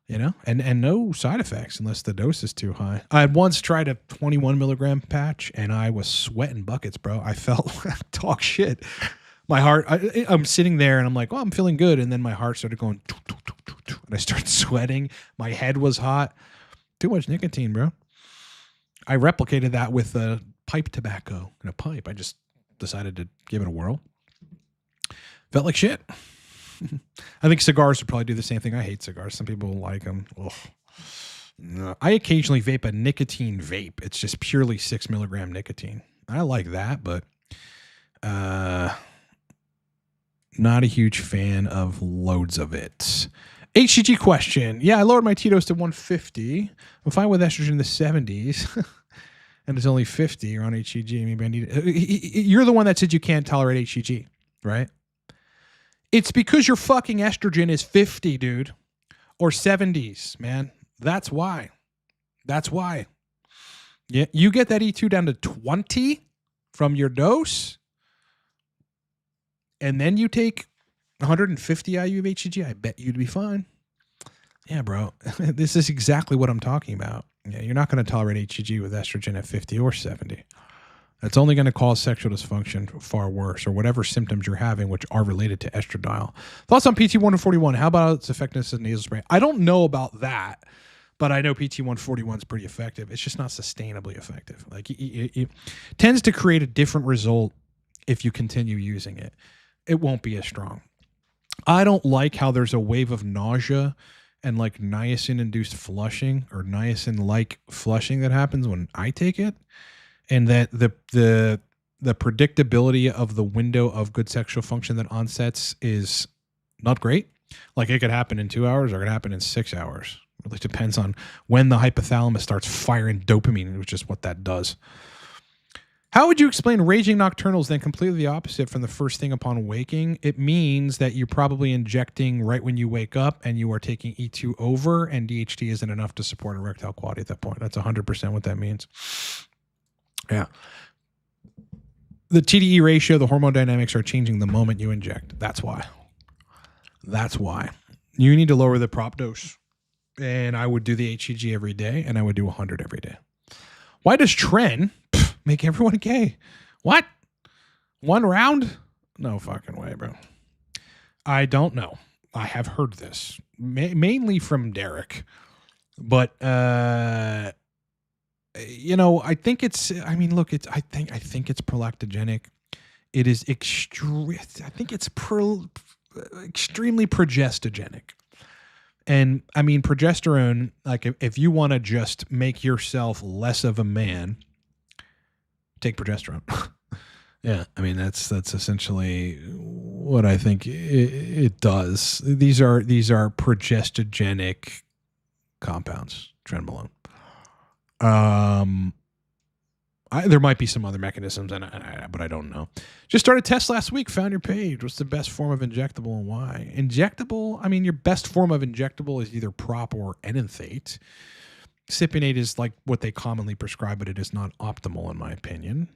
A: and no side effects unless the dose is too high. I had once tried a 21 milligram patch and I was sweating buckets, bro. I felt talk shit. My heart, I'm sitting there and I'm like, well, I'm feeling good. And then my heart started going, and I started sweating. My head was hot. Too much nicotine, bro. I replicated that with pipe tobacco in a pipe. I just decided to give it a whirl. Felt like shit. I think cigars would probably do the same thing. I hate cigars. Some people like them. Ugh. No, I occasionally vape a nicotine vape. It's just purely 6 milligram nicotine. I like that, but not a huge fan of loads of it. HCG question. Yeah, I lowered my T-dose to 150. I'm fine with estrogen in the 70s. And it's only 50. You're on HCG. Maybe I need it. You're the one that said you can't tolerate HCG, right? It's because your fucking estrogen is 50, dude. Or 70s, man. That's why. That's why. Yeah, you get that E2 down to 20 from your dose, and then you take 150 IU of HCG, I bet you'd be fine. Yeah, bro. This is exactly what I'm talking about. Yeah, you're not going to tolerate HCG with estrogen at 50 or 70. That's only going to cause sexual dysfunction far worse, or whatever symptoms you're having, which are related to estradiol. Thoughts on PT141? How about its effectiveness as nasal spray? I don't know about that, but I know PT141 is pretty effective. It's just not sustainably effective. Like it tends to create a different result if you continue using it. It won't be as strong. I don't like how there's a wave of nausea and like niacin-induced flushing or niacin-like flushing that happens when I take it. And that the predictability of the window of good sexual function that onsets is not great. Like it could happen in 2 hours or it could happen in 6 hours. It really depends on when the hypothalamus starts firing dopamine, which is what that does. How would you explain raging nocturnals then completely the opposite from the first thing upon waking? It means that you're probably injecting right when you wake up and you are taking E2 over, and DHT isn't enough to support erectile quality at that point. That's 100% what that means. Yeah. The TDE ratio, the hormone dynamics are changing the moment you inject. That's why. That's why. You need to lower the prop dose. And I would do the HCG every day, and I would do 100 every day. Why does Tren make everyone gay? What? One round? No fucking way, bro. I don't know. I have heard this. Mainly from Derek. But, you know, I think it's, I mean, look, it's, I think it's prolactogenic. It is extreme. I think it's extremely progestogenic. And I mean, progesterone, like if you want to just make yourself less of a man, take progesterone. Yeah. I mean, that's essentially what I think it does. These are progestogenic compounds, trenbolone. There might be some other mechanisms, but I don't know. Just started a test last week. Found your page. What's the best form of injectable and why? Injectable. I mean, your best form of injectable is either prop or enanthate. Cypionate is like what they commonly prescribe, but it is not optimal in my opinion.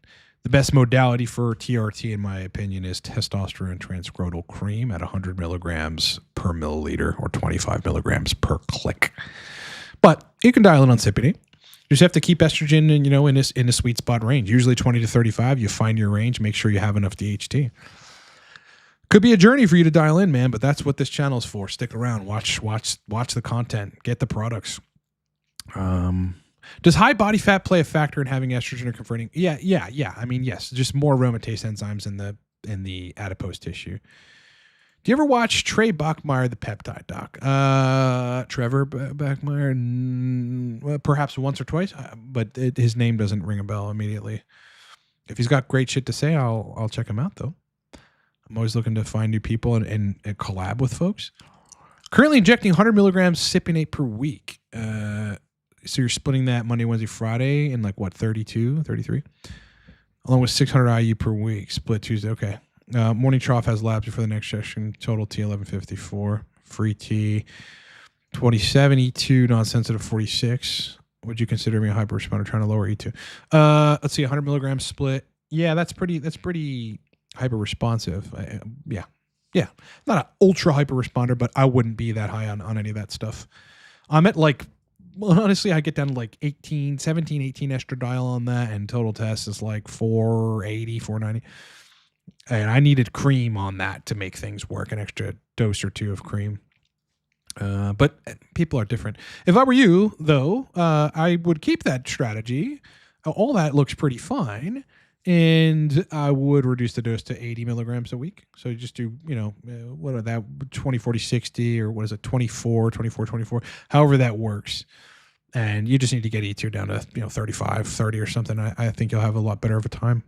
A: The best modality for TRT, in my opinion, is testosterone transcranial cream at 100 milligrams per milliliter or 25 milligrams per click. But you can dial in on cypionate. You just have to keep estrogen in a sweet spot range, usually 20 to 35. You find your range, make sure you have enough DHT. Could be a journey for you to dial in, man, but that's what this channel is for. Stick around, watch the content, get the products. Does high body fat play a factor in having estrogen or converting? Yeah. I mean, yes, just more aromatase enzymes in the adipose tissue. Do you ever watch Trey Bachmeyer, the peptide doc? Trevor Bachmeyer, perhaps once or twice, but his name doesn't ring a bell immediately. If he's got great shit to say, I'll check him out, though. I'm always looking to find new people and collab with folks. Currently injecting 100 milligrams cypionate per week. So you're splitting that Monday, Wednesday, Friday in like, what, 32, 33? Along with 600 IU per week. Split Tuesday. Okay. Morning trough has labs before the next session. Total T 1154. Free T 27. E2 non-sensitive 46. Would you consider me a hyper responder trying to lower E2? Let's see, 100 milligrams split. Yeah, that's pretty hyper responsive. Yeah. Not an ultra hyper responder, but I wouldn't be that high on any of that stuff. I'm at like, honestly, I get down to like 17, 18 estradiol on that, and total test is like 480, 490. And I needed cream on that to make things work, an extra dose or two of cream. But people are different. If I were you, though, I would keep that strategy. All that looks pretty fine. And I would reduce the dose to 80 milligrams a week. So you just do, what are that, 20, 40, 60, or what is it, 24, 24, 24, however that works. And you just need to get E2 down to, 35, 30 or something. I think you'll have a lot better of a time.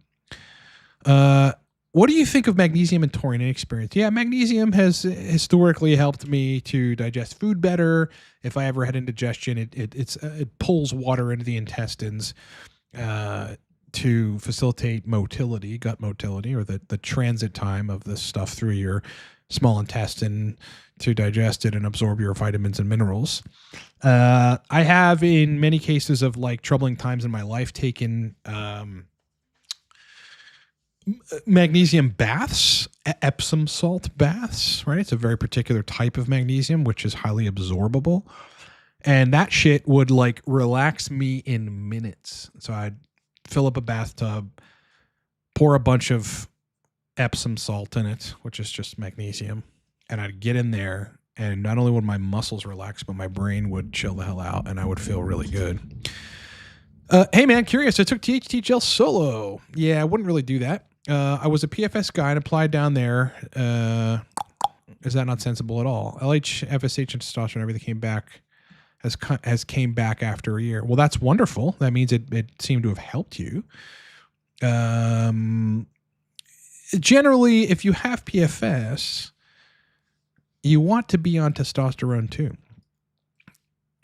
A: What do you think of magnesium and taurine experience? Yeah, magnesium has historically helped me to digest food better. If I ever had indigestion, it pulls water into the intestines to facilitate motility, gut motility, or the transit time of the stuff through your small intestine to digest it and absorb your vitamins and minerals. I have, in many cases of like troubling times in my life, taken magnesium baths, Epsom salt baths, right? It's a very particular type of magnesium, which is highly absorbable. And that shit would like relax me in minutes. So I'd fill up a bathtub, pour a bunch of Epsom salt in it, which is just magnesium. And I'd get in there, and not only would my muscles relax, but my brain would chill the hell out, and I would feel really good. Hey man, curious. I took THT gel solo. Yeah, I wouldn't really do that. I was a PFS guy and applied down there. Is that not sensible at all? LH, FSH, and testosterone, everything came back, has came back after a year. Well, that's wonderful. That means it seemed to have helped you. Generally, if you have PFS, you want to be on testosterone too.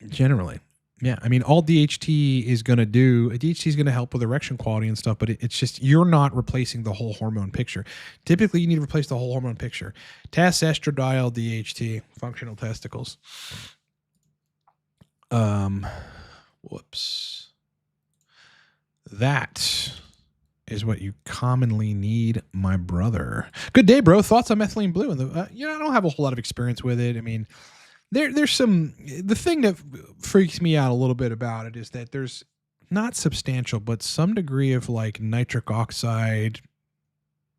A: Generally. Yeah, I mean, all DHT is going to do, DHT is going to help with erection quality and stuff, but it's just, you're not replacing the whole hormone picture. Typically, you need to replace the whole hormone picture. Test, estradiol, DHT, functional testicles. Whoops. That is what you commonly need, my brother. Good day, bro. Thoughts on methylene blue? And I don't have a whole lot of experience with it. I mean, there's some, the thing that freaks me out a little bit about it is that there's not substantial, but some degree of like nitric oxide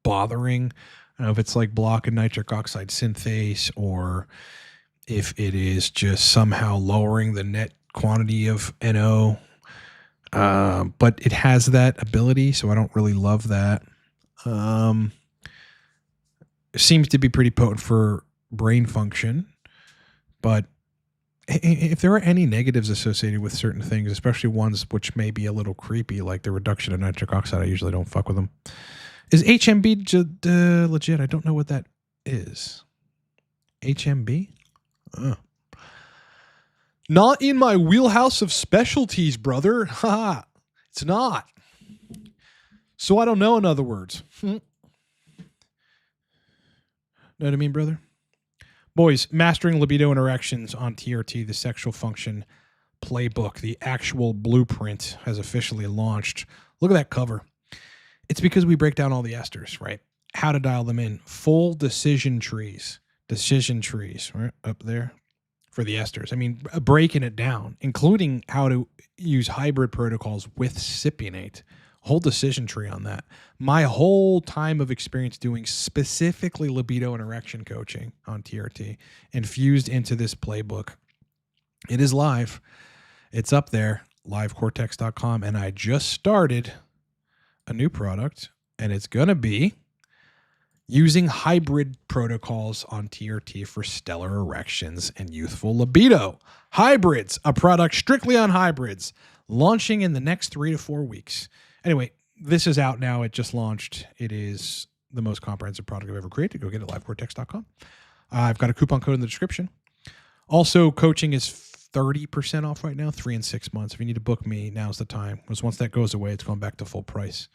A: bothering. I don't know if it's like blocking nitric oxide synthase, or if it is just somehow lowering the net quantity of NO. But it has that ability, so I don't really love that. It seems to be pretty potent for brain function. But if there are any negatives associated with certain things, especially ones which may be a little creepy, like the reduction of nitric oxide, I usually don't fuck with them. Is HMB legit? I don't know what that is. HMB? Not in my wheelhouse of specialties, brother. Ha! It's not. So I don't know, in other words. Know what I mean, brother? Boys, Mastering Libido and Erections on TRT, the sexual function playbook, the actual blueprint has officially launched. Look at that cover. It's because we break down all the esters, right? How to dial them in. Full decision trees, right up there for the esters. I mean, breaking it down, including how to use hybrid protocols with cypionate. Whole decision tree on that. My whole time of experience doing specifically libido and erection coaching on TRT infused into this playbook. It is live. It's up there, livecortex.com. And I just started a new product, and it's going to be using hybrid protocols on TRT for stellar erections and youthful libido. Hybrids, a product strictly on hybrids, launching in the next 3 to 4 weeks. Anyway, this is out now. It just launched. It is the most comprehensive product I've ever created. Go get it at livecortex.com. I've got a coupon code in the description. Also, coaching is 30% off right now, 3 and 6 months. If you need to book me, now's the time. Because once that goes away, it's going back to full price.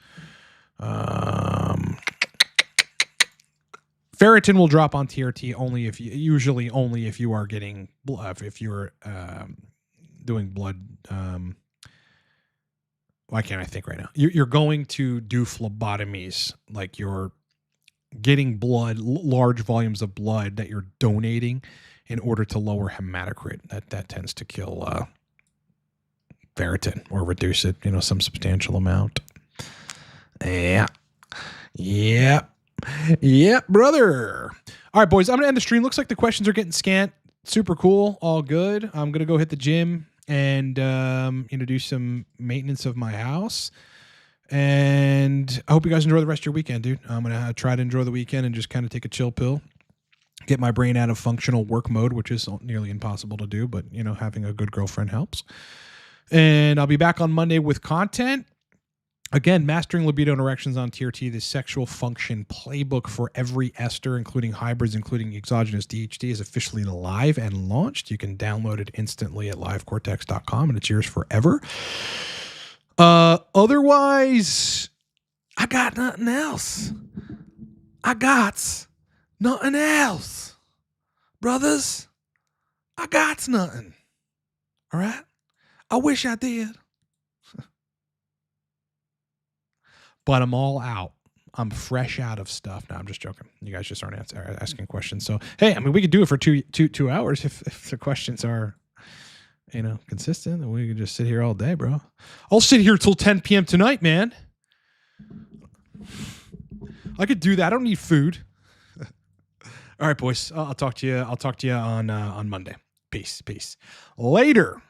A: Ferritin will drop on TRT only if you are getting blood, if you're doing blood. Why can't I think right now? You're going to do phlebotomies, like you're getting blood, large volumes of blood that you're donating in order to lower hematocrit. That tends to kill ferritin or reduce it, some substantial amount. Yeah, brother. All right, boys, I'm going to end the stream. Looks like the questions are getting scant. Super cool. All good. I'm going to go hit the gym and do some maintenance of my house. And I hope you guys enjoy the rest of your weekend, dude. I'm going to try to enjoy the weekend and just kind of take a chill pill. Get my brain out of functional work mode, which is nearly impossible to do, but, you know, having a good girlfriend helps. And I'll be back on Monday with content. Again, Mastering Libido and Erections on TRT, the sexual function playbook for every ester, including hybrids, including exogenous DHT, is officially live and launched. You can download it instantly at livecortex.com, and it's yours forever. Otherwise, I got nothing else. Brothers, I got nothing. All right? I wish I did. But I'm all out. I'm fresh out of stuff. No, I'm just joking. You guys just aren't asking questions. So, hey, I mean, we could do it for two hours if the questions are, you know, consistent. Then we could just sit here all day, bro. I'll sit here till 10 p.m. tonight, man. I could do that. I don't need food. All right, boys. I'll talk to you on Monday. Peace. Later.